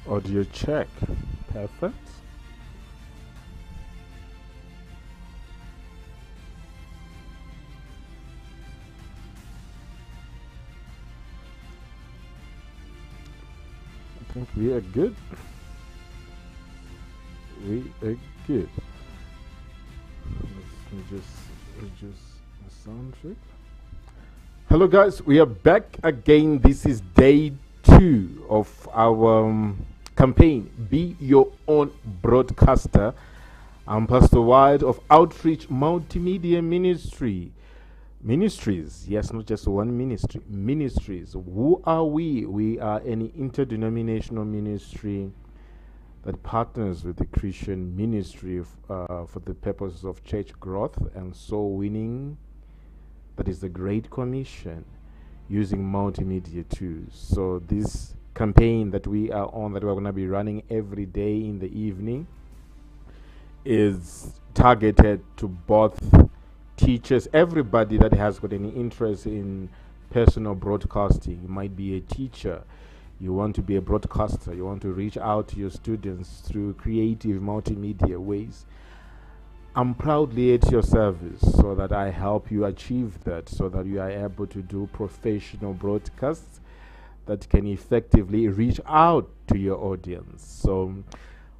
Audio check. Perfect. I think we are good. We are good. Let me just reduce the sound check. Hello guys, we are back again. This is day 2 of our campaign, Be Your Own Broadcaster. I'm Pastor Wyatt of Outreach Multimedia Ministries. Yes, not just one ministry. Ministries. Who are we? We are an interdenominational ministry that partners with the Christian ministry for the purposes of church growth and soul winning. That is the Great Commission, using multimedia tools. So this campaign that we are on, that we're going to be running every day in the evening, is targeted to both teachers, everybody that has got any interest in personal broadcasting. You might be a teacher, you want to be a broadcaster, you want to reach out to your students through creative multimedia ways. I'm proudly at your service so that I help you achieve that, so that you are able to do professional broadcasts that can effectively reach out to your audience. So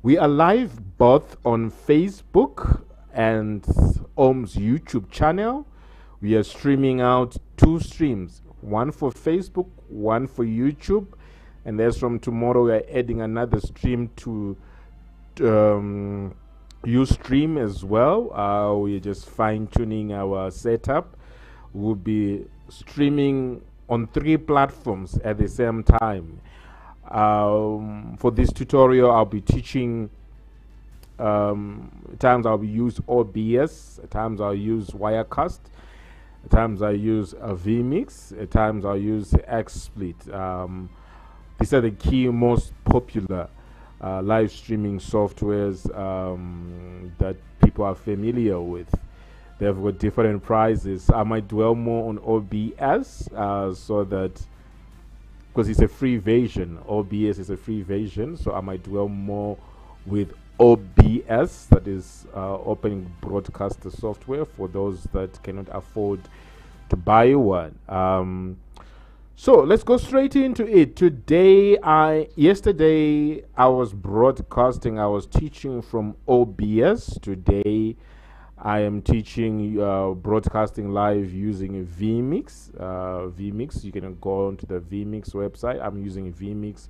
we are live both on Facebook and OM's YouTube channel. We are streaming out 2 streams, one for Facebook, one for YouTube. And as from tomorrow, we are adding another stream to Ustream as well. We're just fine-tuning our setup. We'll be streaming on 3 platforms at the same time. For this tutorial, I'll be teaching, at times I'll use OBS, at times I'll use Wirecast, at times I use VMIX, at times I'll use XSplit. These are the key most popular live streaming softwares that people are familiar with. They've got different prices. I might dwell more on OBS so that, because it's a free version, OBS is a free version, so I might dwell more with OBS, that is Open Broadcaster Software, for those that cannot afford to buy one. So let's go straight into it. Yesterday I was broadcasting, I was teaching from OBS. Today I am teaching broadcasting live using VMIX. VMIX, you can go onto the VMIX website. I'm using VMIX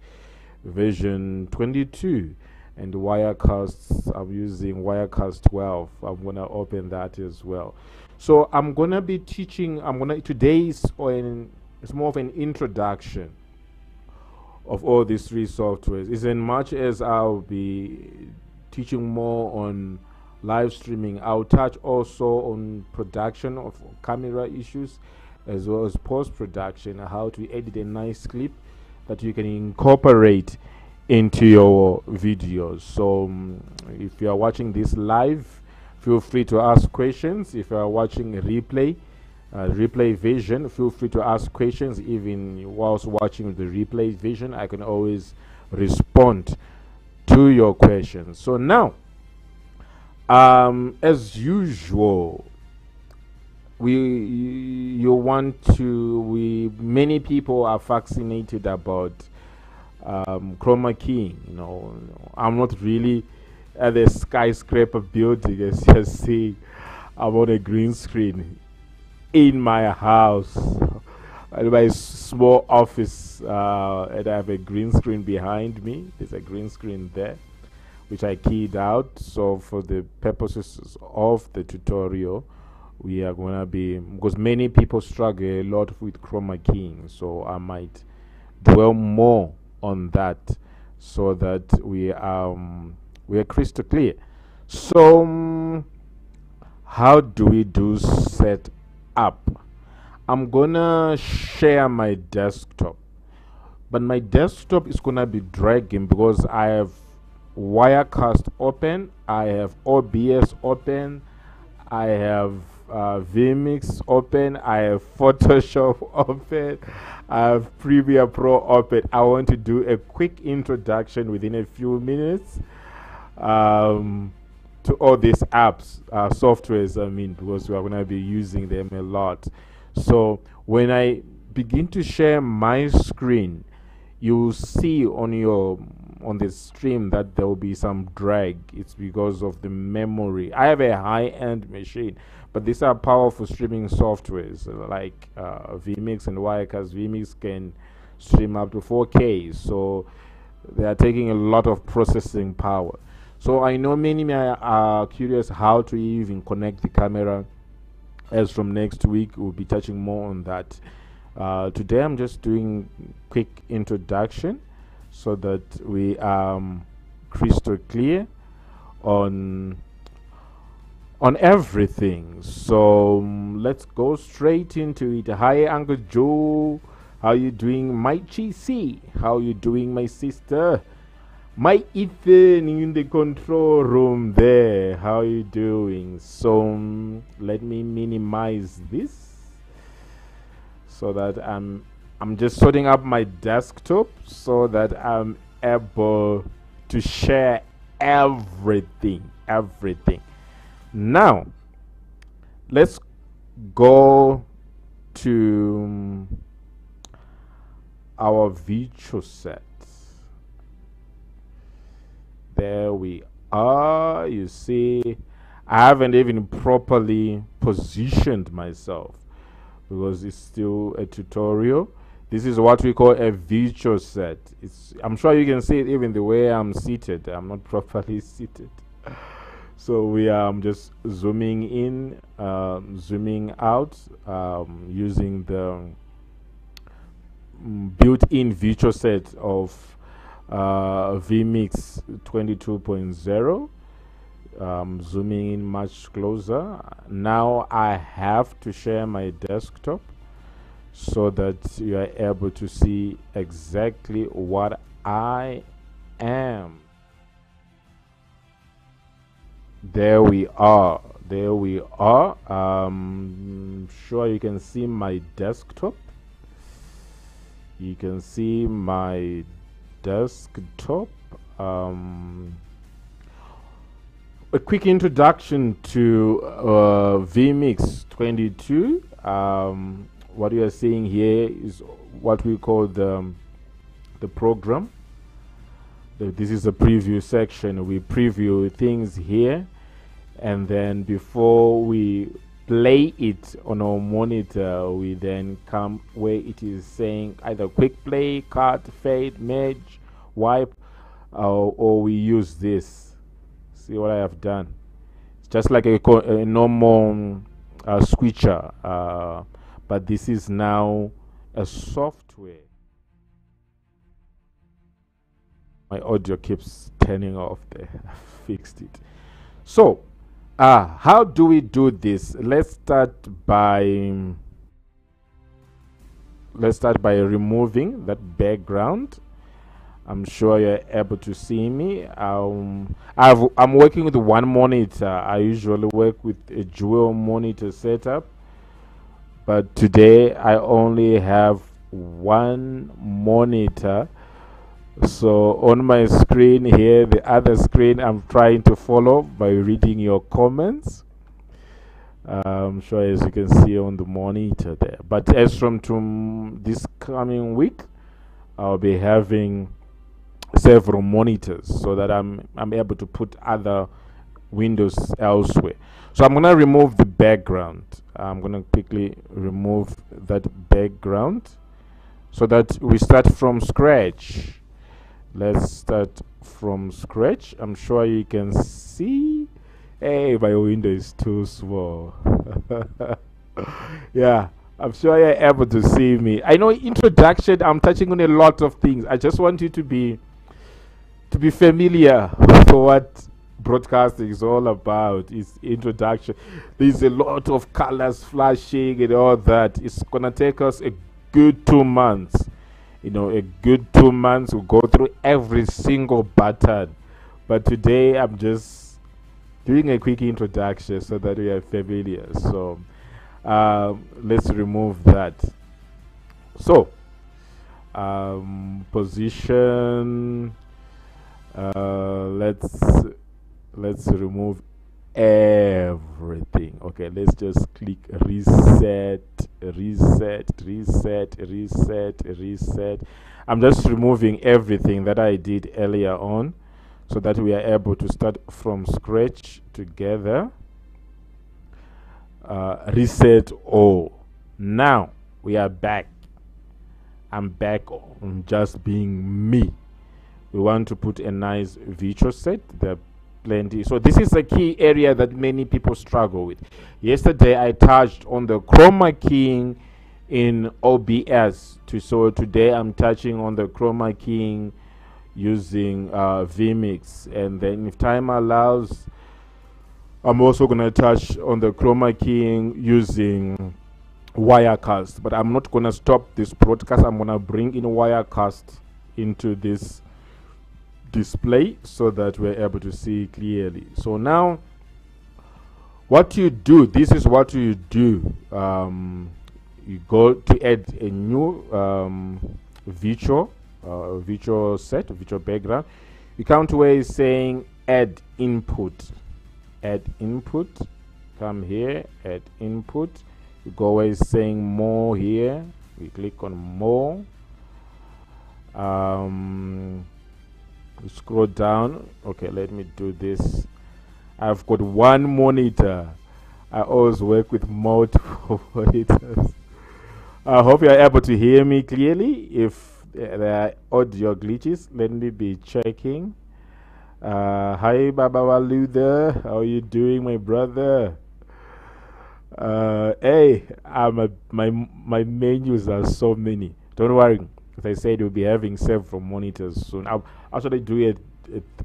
version 22. And Wirecast, I'm using Wirecast 12. I'm going to open that as well. So I'm going to be teaching, today's it's more of an introduction of all these 3 softwares. Is in much as I'll be teaching more on live streaming, I'll touch also on production of camera issues, as well as post-production, how to edit a nice clip that you can incorporate into your videos. So if you are watching this live, feel free to ask questions. If you are watching a replay vision, feel free to ask questions. Even whilst watching the replay vision, I can always respond to your questions. So now, as usual, many people are fascinated about chroma keying. I'm not really at the skyscraper building, as you see. I'm on a green screen in my house, in my small office, and I have a green screen behind me. There's a green screen there, which I keyed out. So for the purposes of the tutorial, we are going to be, because many people struggle a lot with chroma keying, so I might dwell more on that so that we are crystal clear. So how do we do set up? I'm gonna share my desktop, but my desktop is gonna be dragging because I have Wirecast open, I have OBS open, I have VMix open, I have Photoshop open, I have Premiere Pro open. I want to do a quick introduction within a few minutes to all these apps, softwares, I mean, because we are going to be using them a lot. So when I begin to share my screen, you see on the stream that there will be some drag. It's because of the memory. I have a high-end machine, but these are powerful streaming softwares like VMix and Wirecast. VMix can stream up to 4K, so they are taking a lot of processing power. So I know many are curious how to even connect the camera. As from next week, we'll be touching more on that. Today I'm just doing quick introduction so that we are crystal clear on everything. So let's go straight into it. Hi Uncle Joe, how you doing? My GC, how you doing, my sister? My Ethan in the control room there, how you doing? So let me minimize this so that I'm just sorting up my desktop so that I'm able to share everything. Now let's go to our virtual set. There we are. You see, I haven't even properly positioned myself because it's still a tutorial. This is what we call a virtual set. I'm sure you can see it even the way I'm seated. I'm not properly seated. So we are just zooming in, zooming out, using the built-in virtual set of VMix 22.0. Zooming in much closer. Now I have to share my desktop so that you are able to see exactly what I am. There we are. Sure you can see my desktop. You can see my desktop. A quick introduction to VMix 22. What you are seeing here is what we call the program. This is a preview section. We preview things here, and then before we play it on our monitor, we then come where it is saying either quick play, cut, fade, merge, wipe, or we use this. See what I have done? It's just like a normal switcher, but this is now a software. My audio keeps turning off there. I fixed it. So how do we do this? Let's start by removing that background. I'm sure you're able to see me. I'm working with one monitor. I usually work with a dual monitor setup, but today I only have one monitor. So on my screen here, the other screen, I'm trying to follow by reading your comments. I'm sure as you can see on the monitor there. But as from this coming week, I'll be having several monitors so that I'm able to put other windows elsewhere. So I'm gonna remove the background. I'm gonna quickly remove that background so that we start from scratch. Let's start from scratch. I'm sure you can see. Hey, my window is too small. Yeah, I'm sure you're able to see me. I know introduction, I'm touching on a lot of things. I just want you to be familiar with what broadcasting is all about. It's introduction. There's a lot of colors flashing and all that. It's gonna take us a good 2 months. You know, a good 2 months. We'll go through every single button. But today I'm just doing a quick introduction so that we are familiar. So let's remove that. So position. Let's remove everything. Okay, let's just click reset. I'm just removing everything that I did earlier on so that we are able to start from scratch together. Reset all. Now we are back. I'm back on just being me. We want to put a nice virtual set. There are plenty. So this is a key area that many people struggle with. Yesterday I touched on the chroma keying in OBS. So today I'm touching on the chroma keying using VMIX, and then if time allows, I'm also going to touch on the chroma keying using Wirecast. But I'm not going to stop this broadcast. I'm going to bring in Wirecast into this display so that we're able to see clearly. So now what you do, this is what you do. You go to add a new virtual set, virtual background. You come to where it's saying add input. Come here, add input. You go where it's saying more here. We click on more. Scroll down. Okay, let me do this. I've got one monitor. I always work with multiple monitors. I hope you are able to hear me clearly. If there are audio glitches, let me be checking. Hi Baba Waluda, how are you doing, my brother? Hey, my menus are so many. Don't worry. As I said, we'll be having several monitors soon. I'll actually do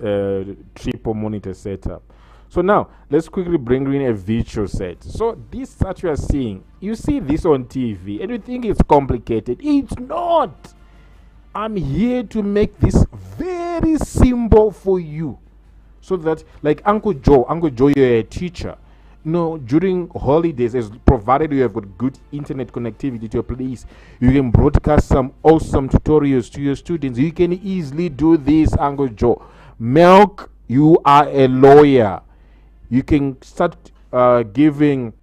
a triple monitor setup. So now, let's quickly bring in a virtual set. So this that you are seeing, you see this on TV and you think it's complicated. It's not. I'm here to make this very simple for you. So that, like Uncle Joe, you're a teacher. No, during holidays, as provided you have got good internet connectivity to your place, you can broadcast some awesome tutorials to your students. You can easily do this, Uncle Joe. Milk, you are a lawyer. You can start giving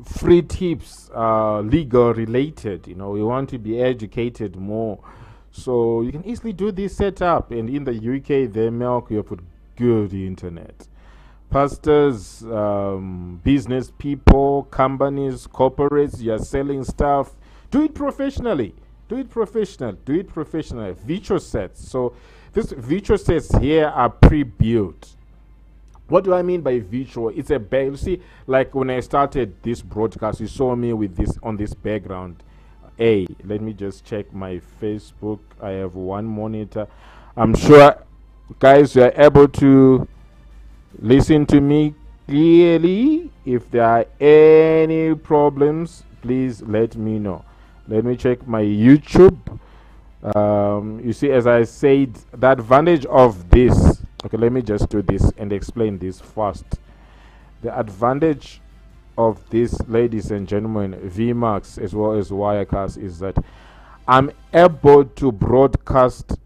free tips, legal related. You know, you want to be educated more. So you can easily do this setup. And in the UK, they Milk, you have got good internet. Pastors, business people, companies, corporates, you're selling stuff. Do it professionally. Virtual sets. So these virtual sets here are pre-built. What do I mean by virtual? It's a you see, like when I started this broadcast, you saw me with this on this background. Hey, let me just check my Facebook. I have one monitor. I'm sure, guys, you are able to listen to me clearly. If there are any problems, please let me know. Let me check my YouTube. You see, as I said, the advantage of this, okay, let me just do this and explain this first. The advantage of this, ladies and gentlemen, VMIX as well as Wirecast, is that I'm able to broadcast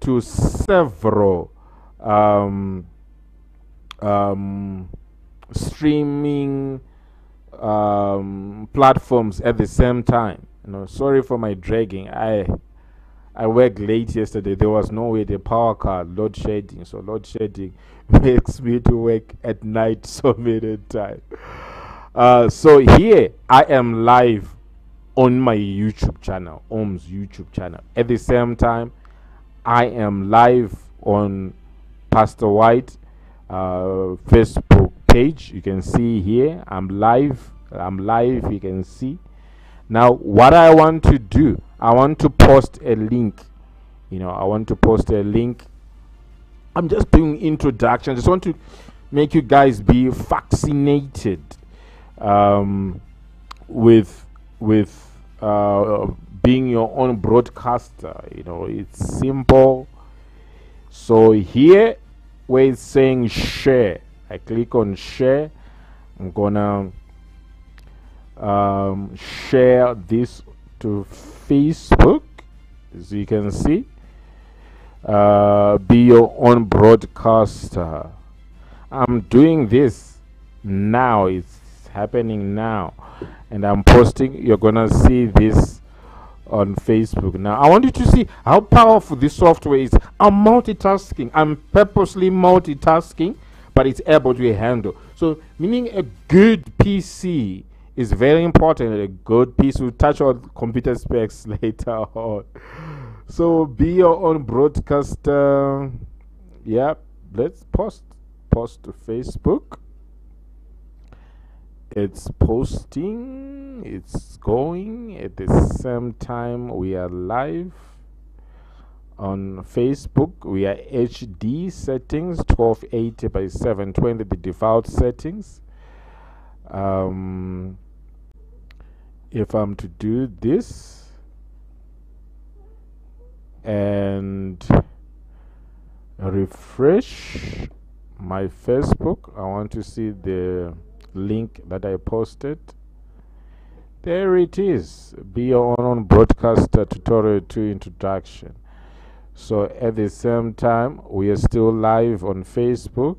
to several streaming platforms at the same time. You know, sorry for my dragging. I worked late yesterday. There was no way, the power cut, load shedding. So load shedding makes me to work at night so many times. So here I am live on my YouTube channel, Om's YouTube channel. At the same time, I am live on Pastor White Facebook page. You can see here I'm live. You can see. Now what I want to do, I want to post a link. I'm just doing introduction. I just want to make you guys be vaccinated with being your own broadcaster. You know, it's simple. So here where it's saying share, I click on share. I'm gonna share this to Facebook, as you can see. Be your own broadcaster. I'm doing this now. It's happening now, and I'm posting. You're gonna see this on Facebook. Now I want you to see how powerful this software is. I'm multitasking. I'm purposely multitasking, but it's able to handle. So meaning a good PC is very important. A good PC. We'll touch on computer specs later on. So be your own broadcaster. Yeah, let's post to Facebook. It's posting, it's going. At the same time, we are live on Facebook. We are HD settings, 1280 by 720, the default settings. If I'm to do this and refresh my Facebook, I want to see the link that I posted. There it is. Be your own broadcaster tutorial 2 introduction. So at the same time, we are still live on Facebook.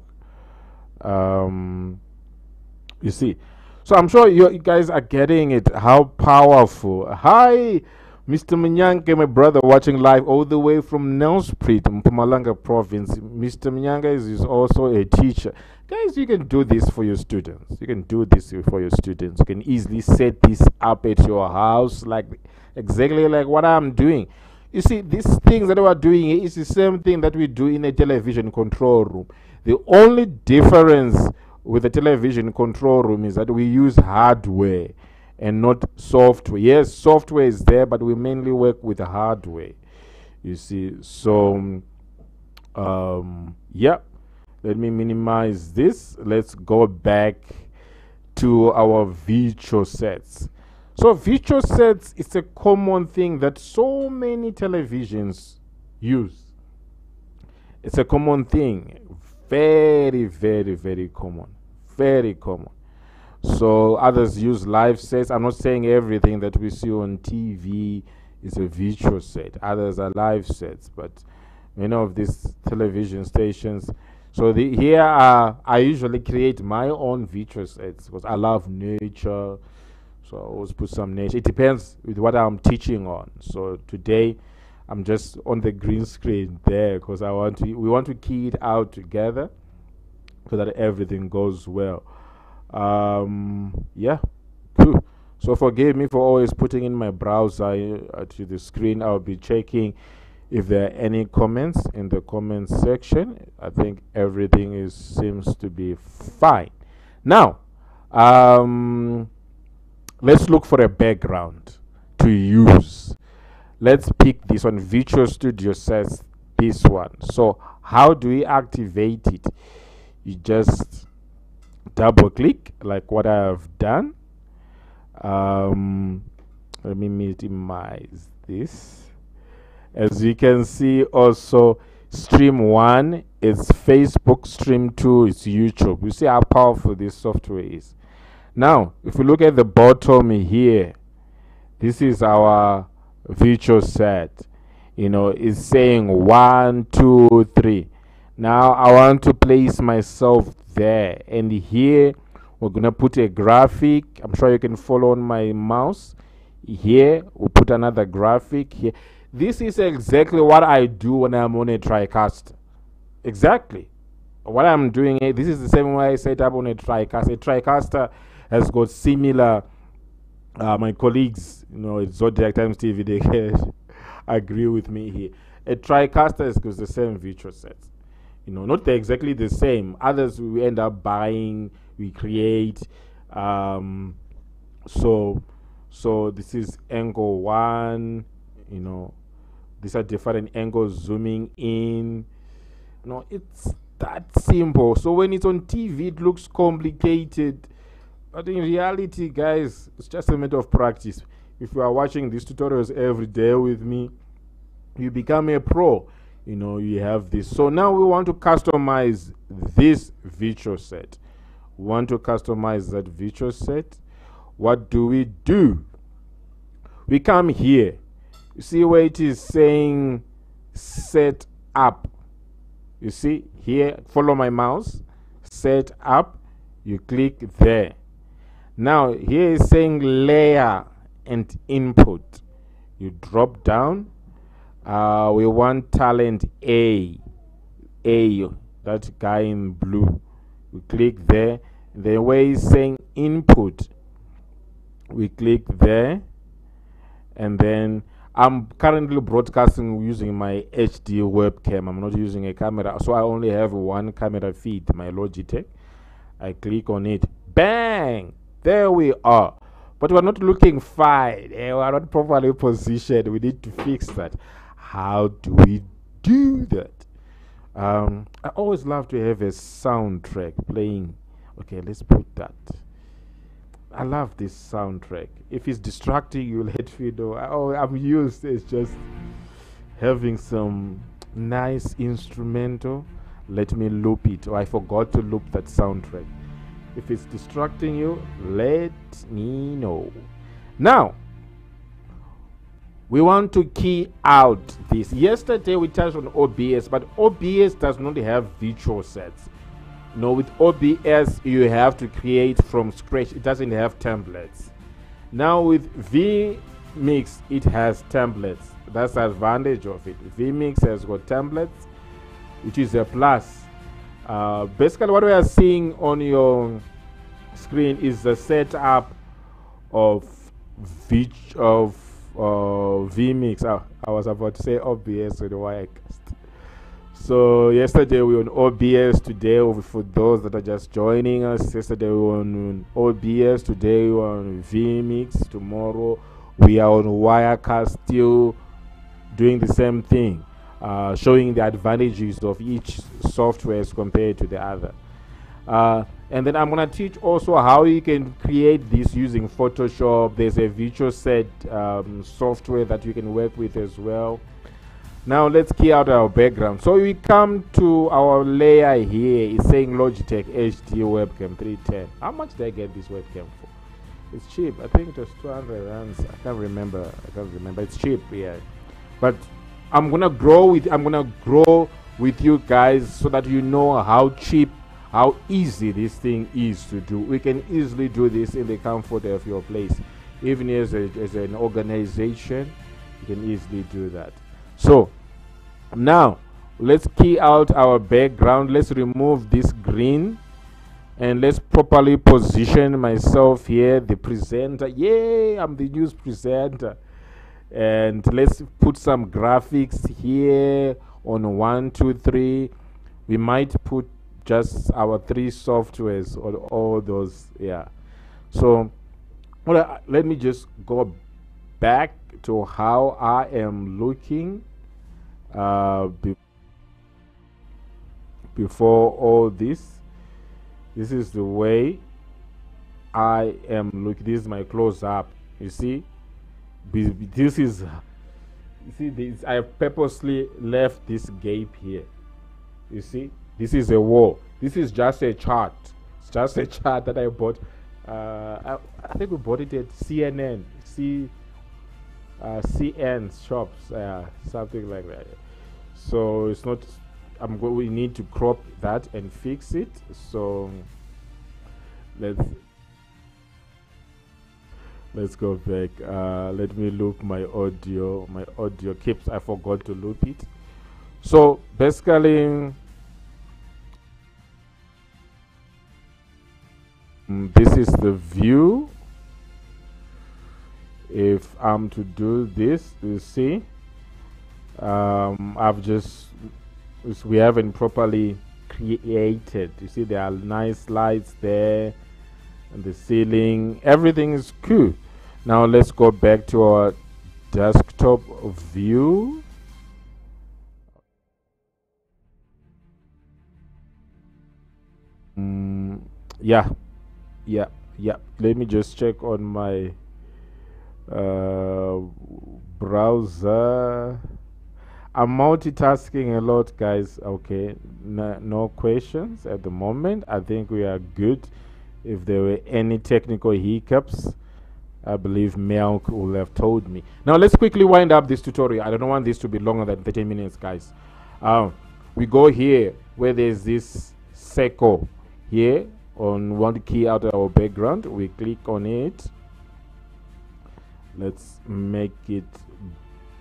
You see, so I'm sure you guys are getting it, how powerful. Hi Mr. Mnyange, my brother, watching live all the way from Nelspruit, Mpumalanga province. Mr. Mnyange is also a teacher. Guys, you can do this for your students. You can do this for your students. You can easily set this up at your house, like exactly like what I'm doing. You see, these things that we are doing is the same thing that we do in a television control room. The only difference with the television control room is that we use hardware and not software. Yes, software is there, but we mainly work with hardware. You see, so yeah. Let me minimize this. Let's go back to our virtual sets. So virtual sets is a common thing that so many televisions use. It's a common thing. Very, very, very common. Very common. So others use live sets. I'm not saying everything that we see on TV is a virtual set. Others are live sets, but many of these television stations. So here I usually create my own virtual sets because I love nature. So I always put some nature. It depends with what I'm teaching on. So today I'm just on the green screen there because we want to key it out together so that everything goes well. Yeah, cool. So forgive me for always putting in my browser to the screen. I'll be checking if there are any comments in the comments section. I think everything seems to be fine. Now, let's look for a background to use. Let's pick this one. Visual Studio says this one. So how do we activate it? You just double click like what I have done. Let me minimize this. As you can see, also stream 1 is Facebook, stream 2 is YouTube. You see how powerful this software is. Now, if we look at the bottom here, this is our virtual set. You know, it's saying 1, 2, 3. Now I want to place myself there, and here we're gonna put a graphic. I'm sure you can follow on my mouse. Here we'll put another graphic here. This is exactly what I do when I'm on a TriCaster. Exactly what I'm doing. This is the same way I set up on a TriCaster. A TriCaster has got similar. My colleagues, you know, it's Zodiac Times TV, they can agree with me here. A TriCaster has got the same virtual sets. You know, not exactly the same. Others we end up buying, we create. So this is angle 1. You know, these are different angles zooming in. No, it's that simple. So when it's on TV, it looks complicated. But in reality, guys, it's just a matter of practice. If you are watching these tutorials every day with me, you become a pro. you have this. So now we want to customize this virtual set. We want to customize that virtual set. What do? We come here. You see where it is saying set up. You see here, follow my mouse, set up. You click there. Now here is saying layer and input. You drop down. We want talent A, that guy in blue. We click there. The way it's saying input, we click there, and then I'm currently broadcasting using my HD webcam. I'm not using a camera, so I only have one camera feed, my Logitech. I click on it, bang, there we are. But we're not looking fine. We're not properly positioned. We need to fix that. How do we do that? I always love to have a soundtrack playing. Okay, let's put that. I love this soundtrack. If it's distracting, you'll let me know. I'm used. It's just having some nice instrumental. Let me loop it. I forgot to loop that soundtrack. If it's distracting you, let me know. Now, we want to key out this. Yesterday we touched on OBS, but OBS does not have virtual sets. No, with OBS you have to create from scratch. It doesn't have templates. Now with VMIX it has templates. That's the advantage of it. VMIX has got templates, which is a plus. Basically what we are seeing on your screen is the setup of VMIX. I was about to say OBS with the Wirecast. So yesterday we were on OBS. Today, for those that are just joining us, yesterday we were on OBS. Today we are on VMIX. Tomorrow we are on Wirecast, still doing the same thing, showing the advantages of each software as compared to the other. And then I'm going to teach also how you can create this using Photoshop. There's a virtual set software that you can work with as well. Now let's key out our background. So we come to our layer here. It's saying Logitech HD webcam 310. How much did I get this webcam for? It's cheap. I think it was 200 rands. I can't remember. It's cheap, yeah. But I'm gonna grow with you guys so that you know how cheap, how easy this thing is to do. We can easily do this in the comfort of your place. Even as an organization, you can easily do that. So now let's key out our background. Let's remove this green and let's properly position myself here, the presenter. Yay, I'm the news presenter. And let's put some graphics here on 1, 2, 3. We might put just our 3 softwares or all those, yeah. So let me just go back to how I am looking before all this. This is the way I am looking. This is my close-up. You see, this is, you see this. I have purposely left this gap here. You see, this is a wall. This is just a chart. It's just a chart that I bought. I think we bought it at CNN. CN shops, something like that. So it's not. We need to crop that and fix it. So let's go back. Let me loop my audio. My audio keeps. I forgot to loop it. So basically, this is the view. If I'm to do this, you see, we haven't properly created. You see, there are nice lights there and the ceiling. Everything is cool. Now let's go back to our desktop view. Yeah. Let me just check on my browser. I'm multitasking a lot, guys. Okay, no questions at the moment. I think we are good. If there were any technical hiccups, I believe Milk will have told me. Now let's quickly wind up this tutorial. I don't want this to be longer than 30 minutes, guys. We go here where there's this circle here on one key out of our background. We click on it. Let's make it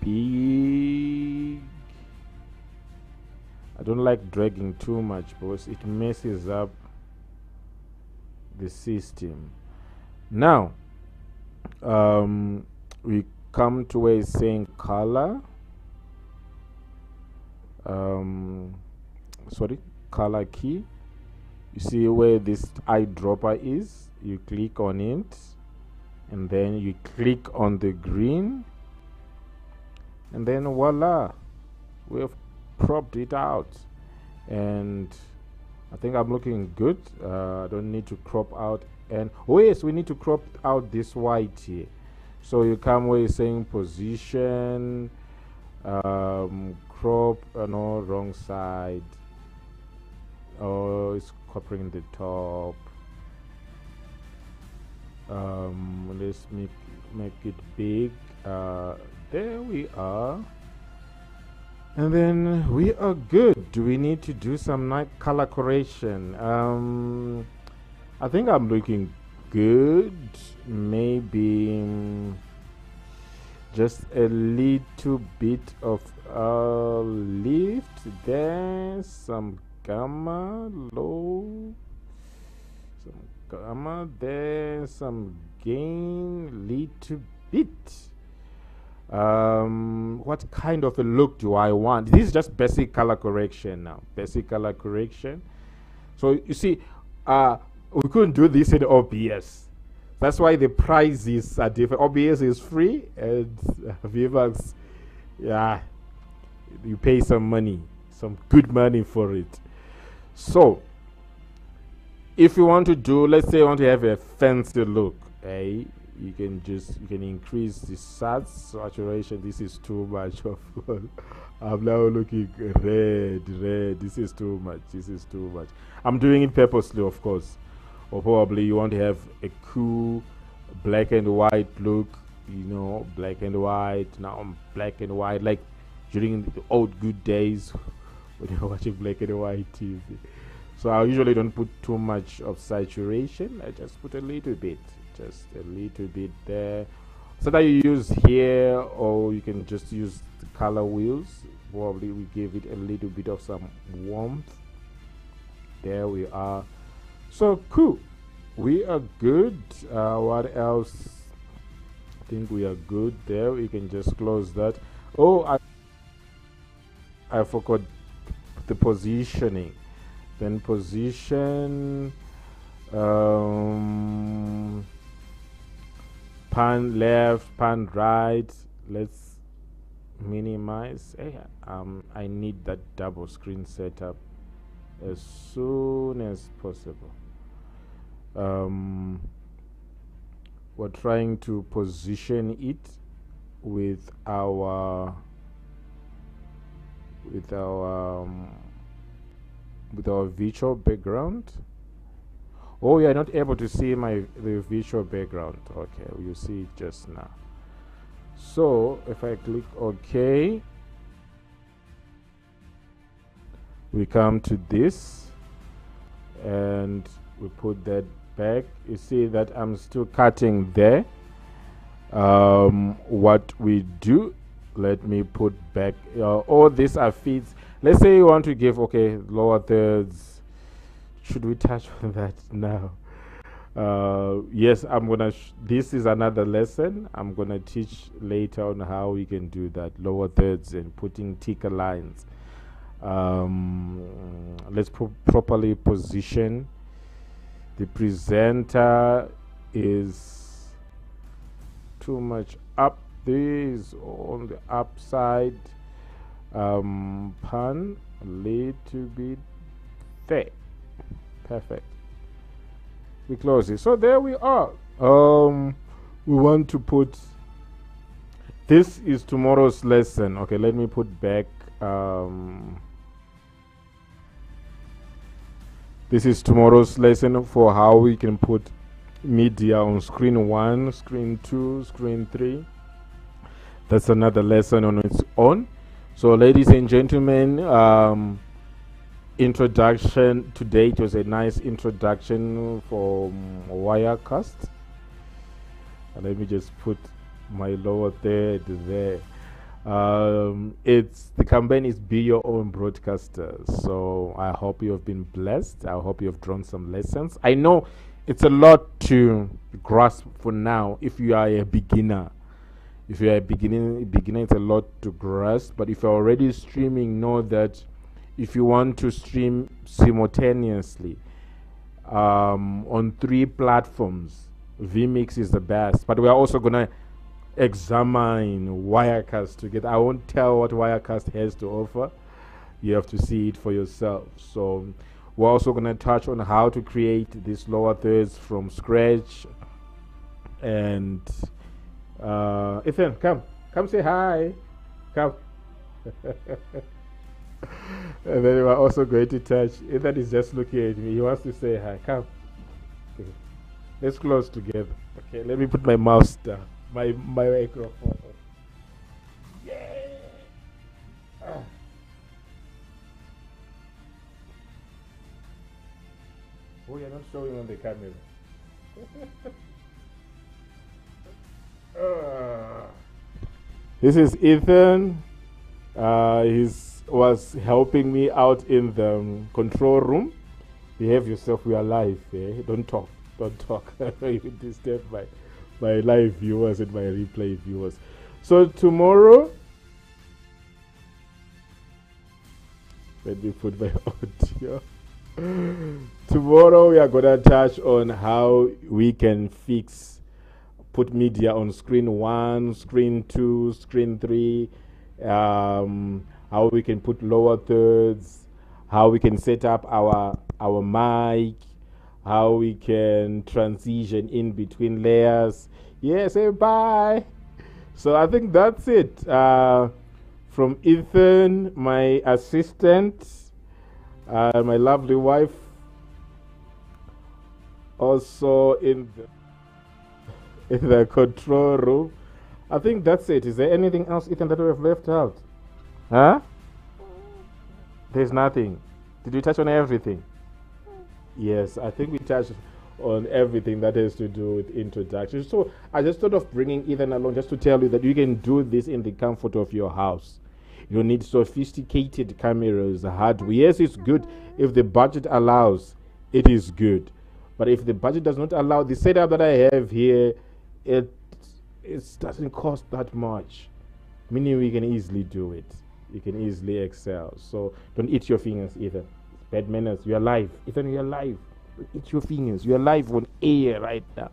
big. I don't like dragging too much because it messes up the system. Now we come to where it's saying color. Color key. You see where this eyedropper is? You click on it and then you click on the green, and then voila, we have cropped it out. And I think I'm looking good. I don't need to crop out. And oh yes, we need to crop out this white here. So you come where you're saying position, crop, no, wrong side. Oh, it's covering the top. Let's make it big. There we are. And then we are good. Do we need to do some night color correction? I think I'm looking good. Maybe just a little bit of lift there, some gamma low, some gamma there, some gain, little bit. What kind of a look do I want? This is just basic color correction now. Basic color correction. So you see, we couldn't do this in OBS. That's why the prices are different. OBS is free, and VMIX, yeah, you pay some money, some good money for it. So if you want to do, let's say you want to have a fancy look, you can increase the saturation. This is too much of I'm now looking red. This is too much. I'm doing it purposely, of course. Or probably you want to have a cool black and white look, black and white. Now I'm black and white, like during the old good days when you're watching black and white TV. So I usually don't put too much of saturation. I just put a little bit, there, so that you use here, or you can just use the color wheels. Probably we give it a little bit of some warmth. There we are. So cool, we are good. What else? I think we are good there. We can just close that. Oh, I forgot the positioning. Then position, pan left, pan right. Let's minimize. I need that double screen setup as soon as possible. We're trying to position it with our virtual background. Oh, you're not able to see the virtual background. Okay, you see it just now. So if I click OK, we come to this and we put that back. You see that I'm still cutting there. What we do, let me put back all these are feeds. Let's say you want to give lower thirds. Should we touch on that now? Yes, I'm gonna this is another lesson I'm gonna teach later on how we can do that, lower thirds and putting ticker lines. Let's properly position. The presenter is too much up. This on the upside. Pan a little bit there. Perfect. We close it. So there we are. We want to put This is tomorrow's lesson. Okay, let me put back. This is tomorrow's lesson for how we can put media on screen 1, screen 2, screen 3. That's another lesson on its own. So, ladies and gentlemen, introduction today. It was a nice introduction for Wirecast. And let me just put my lower third there. It's the campaign is Be Your Own Broadcaster. So I hope you have been blessed. I hope you have drawn some lessons. I know it's a lot to grasp for now if you are a beginner. If you are a beginner, it's a lot to grasp. But if you're already streaming, know that if you want to stream simultaneously on 3 platforms, VMIX is the best. But we are also going to examine Wirecast together. I won't tell what Wirecast has to offer. You have to see it for yourself. So we're also going to touch on how to create these lower thirds from scratch. And Ethan, come say hi. Come. And then we're also going to touch. Ethan is just looking at me. He wants to say hi. Come. Okay. Let's close together. Okay, let me put my mouse down. My microphone. Yeah. Oh, you're not showing on the camera. This is Ethan. He was helping me out in the control room. Behave yourself. We are live. Eh? Don't talk. You disturb my live viewers and my replay viewers. So tomorrow, let me put my audio. Tomorrow we are gonna touch on how we can put media on screen 1, screen 2, screen 3, how we can put lower thirds, how we can set up our mic, how we can transition in between layers. Yes, say bye. So I think that's it. From Ethan, my assistant, my lovely wife, also in the control room. I think that's it. Is there anything else, Ethan, that we have left out? Huh? There's nothing. Did we touch on everything? Yes, I think we touched on everything that has to do with introduction. So I just thought of bringing Ethan along just to tell you that you can do this in the comfort of your house. You don't need sophisticated cameras, hardware. Yes, it's good if the budget allows. It is good, but if the budget does not allow, the setup that I have here, it doesn't cost that much. Meaning we can easily do it. You can easily excel. So don't eat your fingers, Ethan. Bad manners. You are live. Ethan, you are live. Eat your fingers. You are live on air right now.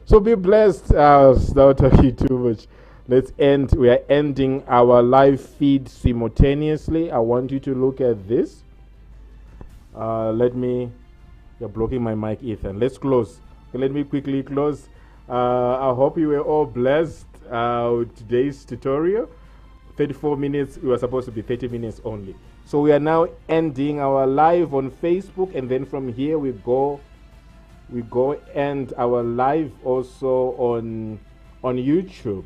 So be blessed. Without talking too much. Let's end. We are ending our live feed simultaneously. I want you to look at this. You're blocking my mic, Ethan. Let's close. Okay, let me quickly close. I hope you were all blessed with today's tutorial. 34 minutes. We were supposed to be 30 minutes only. So we are now ending our live on Facebook, and then from here we go end our live also on YouTube.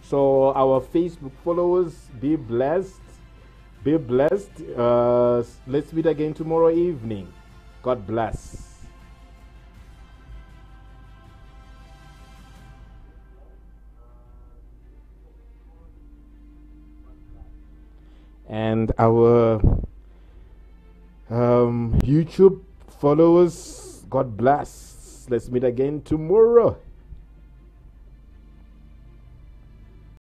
So our Facebook followers, be blessed. Be blessed. Let's meet again tomorrow evening. God bless. And our YouTube followers, God bless. Let's meet again tomorrow.